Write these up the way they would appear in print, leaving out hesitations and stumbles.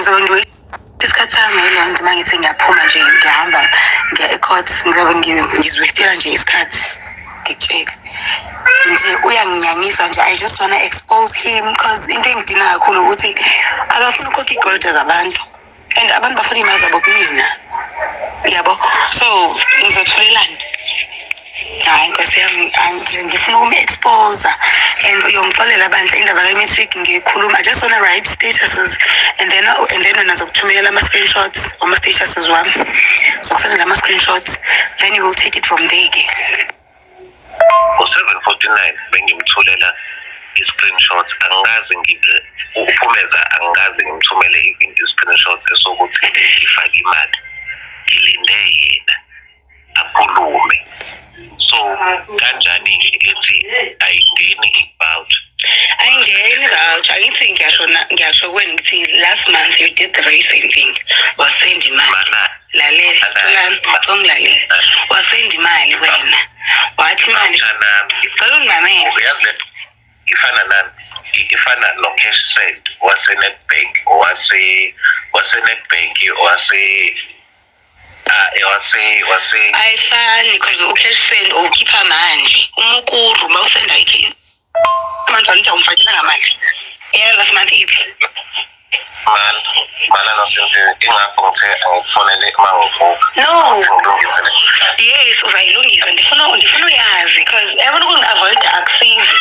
ngizobe isikhathi sami yilona uma ngithi ngiyaphuma nje ngihamba ngiya e-court ngizobe ngizwestela nje isikhathi ngikutshela nje uyanginyanyisa nje. I just wanna expose him because into engidina kakhulu ukuthi akafuna ukhokha igolide zabantu and abantu bafuna imali zabo kumina, yabo. So ngizotholelani? Hayi Nkosi yami, ngifuna ukum-expose and uyongixolela bandla indaba ka-matric ngikhuluma. I just wanna write statuses and then wena zokuthumelela ama-screenshots ama-statuses wami, zokusendela ama-screenshots, then you will take it from there ke. Ngo-7:49 bengimthulela i-screenshots, angikaze uphumeza angikaze ngimthumele even i-screenshots esokuthi ifake imali. Ngilinde yena akhulume. So kanjani nje ethi ayingeni i-voucher? Ayingeni i-voucher. Angithi ngiyasho kuwena ngithi last month you did the very same thing. Wasenda imali. Lalela, Thulani, wasenda imali wena. Wathi imali. Cela ungimamele. Uyazi le ifana nani? Ifana no-cash send wase-Nedbank wase-Nedbank ayifani because u-cash send ukhipha manje. Umukuru uma usenda manje angithi umfakela ngamanje. Last month iphi? Mala nosimpi ingakho ngithe angikufonele mangivuka. No. Yes, uzayilungisa. Ndifuna uyazi because yabona ukungi-avoid akusizi.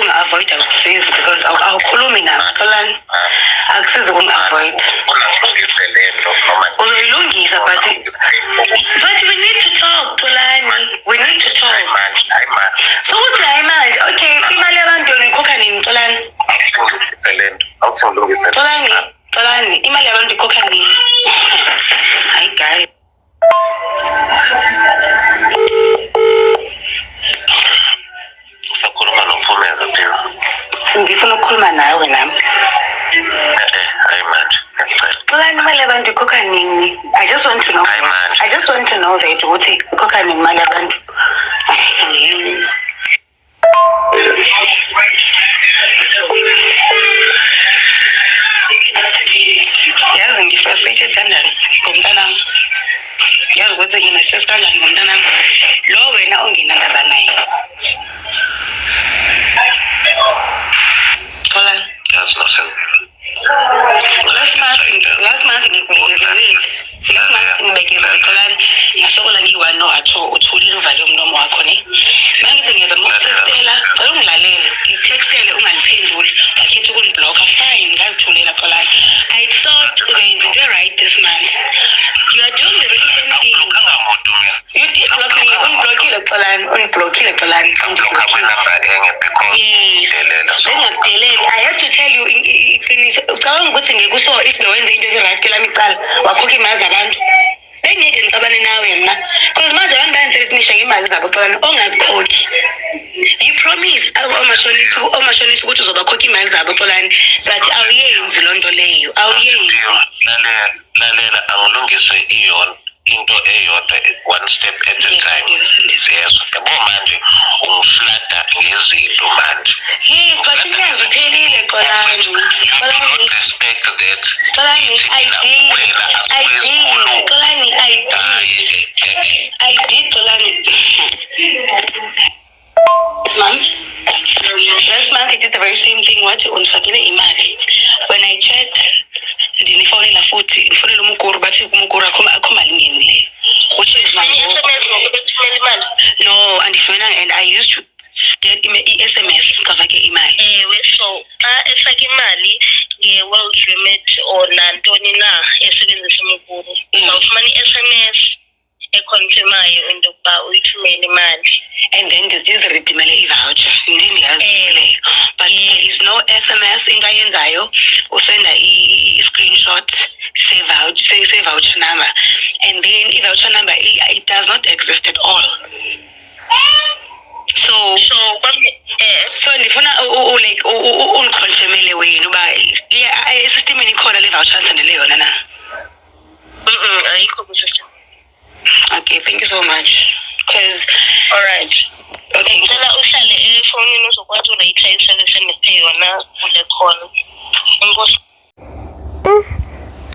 Avoid akusizi because awukhulumi nami Xolani, akusizi ukungi-avoid. Uzoyilungisa but we need to talk Xolani, we need to talk. So uthi hayi manje okay, imali yabantu nikhokha nini Xolani? Xolani, imali yabantu ikhokha nini? Hayi guys. Ngifuna ukukhuluma nawe nami. Hayi manje ngicela. Xolani, imali yabantu ikhokha nini? I just want to know that ukuthi ikhokha nini imali yabantu. Yazi ngifrustrated kanjani ngomntanami. Yazi ukuthi ngine-stress kanjani ngomntanami. Lo wena onginandaba naye. Xolani. Yes, nothing. Last month ngikubekezelile. Xolani, ngasokola ngiyi-1 no uthulile uvale umlomo wakho ne. Mangithi ngiyazama ukutextela, cela ungilalele. Ngitextele ungangiphenduli. Wakhetha ukungiblock. Fine, ngazithulela Xolani. I thought uzenza into right this month. You are doing the very same thing. You did block me. Uniblockile Xolani. Yes. Bengakudeleli. I had to tell you iqiniso. Ucabanga ukuthi ngekuso if bewenze into ezi-right ke lami icala wakhokha imali zabantu. Bengeke ngicabane nawe mna. Because manje abantu bayanthreatenisha ngemali zabo Xolani ongazikhokhi. You promise omashonisa ukuthi uzobakhokha imali zabo Xolani, but awuyenzi loo nto leyo. Awuyenzi. Lalela angilungise into eyodwa one step at a time. Yes. Yabo manje ungiflata ngezinto manje. Yes, but inyanga iphelile Xolani. You do not respect that. Xolani, I did. Xolani, I did Xolani. Mom, last month I did the very same thing. Wathi ungifakele imali. When I check, ndinifonela futhi, ndifonela umukuru bathi umukuru akho mali ngenileyo. Which is my no, and I used to get i-SMS ngafake imali. So efake imali nge-World Remit or nantoni na esebenzisa umukuru. Uzawufumana i-SMS econfirmayo into yokuba uyithumele imali. And then ndizirидimele i-voucher. Ndiyazileyo. But there is no SMS into ayenzayo. Usenda i-screenshot say voucher number. And then i-voucher number it does not exist at all. So ndifuna like undiconfirmele wena uba esistemeni ikhona le voucher ndithandele yona na. Ayikho kusistem. Okay, thank you so much. Because all right. Okay. Ngicela uhlale efonini uzokwazi urate i-service eniphe yona kule call. Inkosi.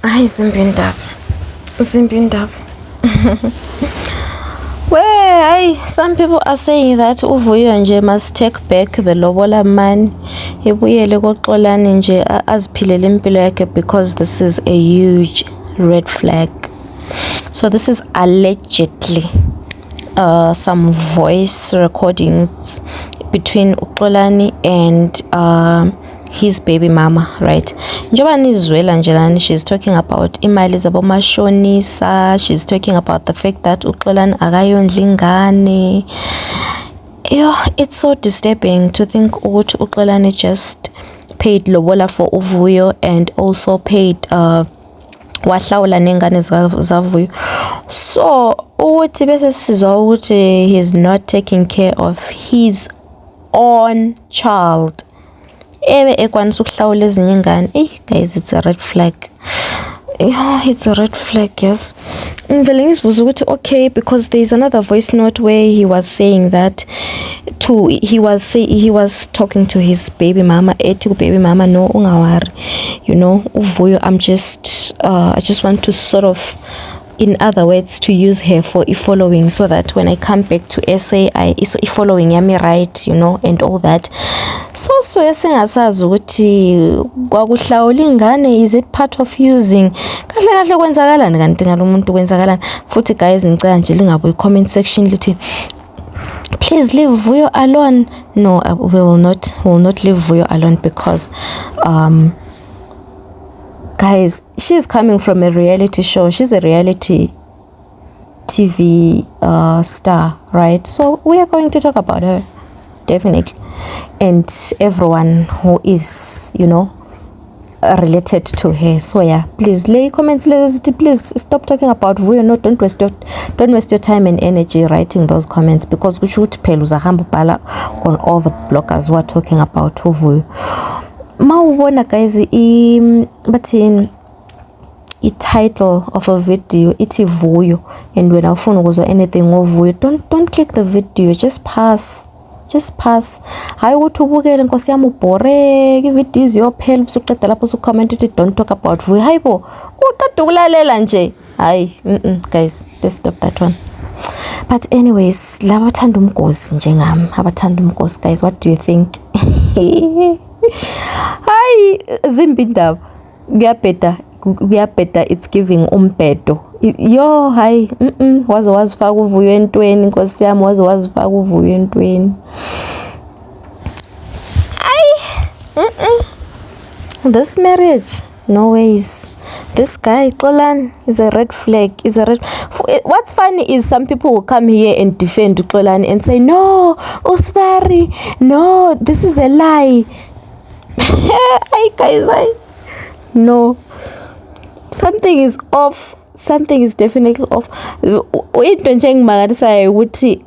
Hayi zimbi indaba. Well, some people are saying that uVuyo nje must take back the lobola money. Ebuyele koXolani nje aziphilele impilo yakhe because this is a huge red flag. So this is allegedly some voice recordings between uXolani and his baby mama, right? Njoba nizwela nje lana, she's talking about imali zabomashonisa, she's talking about the fact that uXolani akayondla ingane. Yo, it's so disturbing to think ukuthi uXolani just paid lobola for uVuyo and also paid wahlawula nengane zavuyo. So ukuthi bese sizwa ukuthi he's not taking care of his own child. Ewe ekwanisa ukuhlawula ezinye ingane. Guys, it's a red flag. It's a red flag, yes. Ngivele ngizibuza ukuthi okay, because there is another voice note where he was saying that he was talking to his baby mama, baby mama, no ungawari, you know, uVuyo, I just want to sort of, in other words, to use her for following, so that when I come back to SA, following yami right, you know, and all that. So esingasazi ukuthi kwakuhlawula ingane, is it part of using? Kahle kwenzakalani kanti ngalomuntu kwenzakalani? Futhi guys, ngicela nje lingabuyi comment section lithi please leave Vuyo alone. No, I will not leave Vuyo alone, because guys, she's coming from a reality show. She's a reality TV star, right? So we are going to talk about her, definitely, and everyone who is, you know, related to her. So yeah, please lay comments, please stop talking about Vuyo. No, don't waste your time and energy writing those comments, because we should pela on all the bloggers who are talking about Vuyo. Mawubona guys, but in a title of a video ithi Vuyo, and when ufuna ukuzwa anything of Vuyo, don't click the video, just pass. Hayi ukuthi ubukele nkosi yami ubhoreke videos yophela usuqeda lapho usucomment uthi don't talk about Vuyo. Hayibo, uqeda ukulalela nje. Hayi, guys, let's stop that one. But anyways, laba bathanda umgosi njengami, abathanda umgosi, guys, what do you think? Hayi zimbi indaba, kuyabheda, it's giving umbedo. Yo, hayi wazifaka uVuyo entweni, nkosi yami, wazifaka uVuyo entweni. This marriage, no ways. This guy Xolani is a red flag. What's funny is some people will come here and defend Xolani and say, no, Usbari, no, this is a lie. Hi guys, no, something is off. Something is definitely off. Into njengimangalisayo ukuthi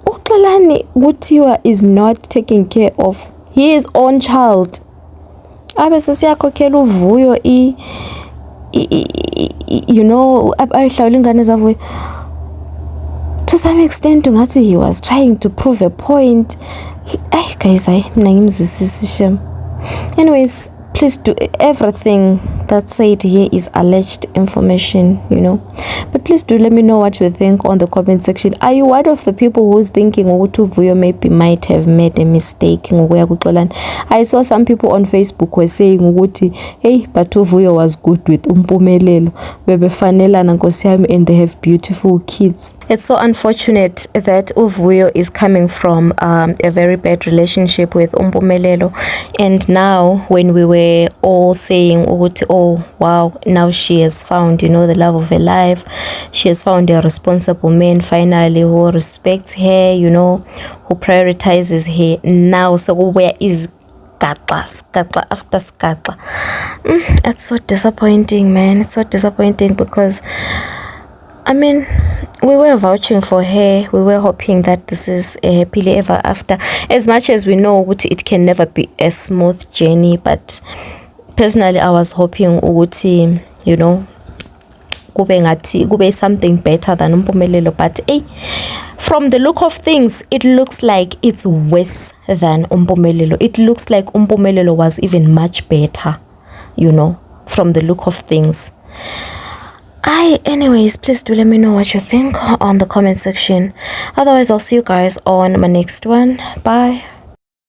uXolani kuthiwa is not taking care of his own child. Abe sesiyakhokhela uVuyo you know, ayihlawula ingane zavuyo. To some extent ungathi he was trying to prove a point. Guys, mina ngimzwisisi shem. Anyways, please do, everything that's said here is alleged information, you know, but please do let me know what you think on the comment section. Are you one of the people who's thinking uVuyo maybe might have made a mistake? I saw some people on Facebook were saying hey, but uVuyo was good with Mpumelelo, bebefanelana nkosi yami, and they have beautiful kids. It's so unfortunate that uVuyo is coming from a very bad relationship with Mpumelelo, and now when we were all saying oh wow, now she has found, you know, the love of her life, she has found a responsible man finally who respects her, you know, who prioritizes her. Now so where is Skatla after Skatla? It's so disappointing, man. It's so disappointing, because I mean, we were vouching for her. We were hoping that this is a happily ever after. As much as we know it can never be a smooth journey, but personally, I was hoping ukuthi, you know, kube something better than Umpumelelo. But from the look of things, it looks like it's worse than Umpumelelo. It looks like Umpumelelo was even much better, you know, from the look of things. Anyways, please do let me know what you think on the comment section. Otherwise, I'll see you guys on my next one. Bye.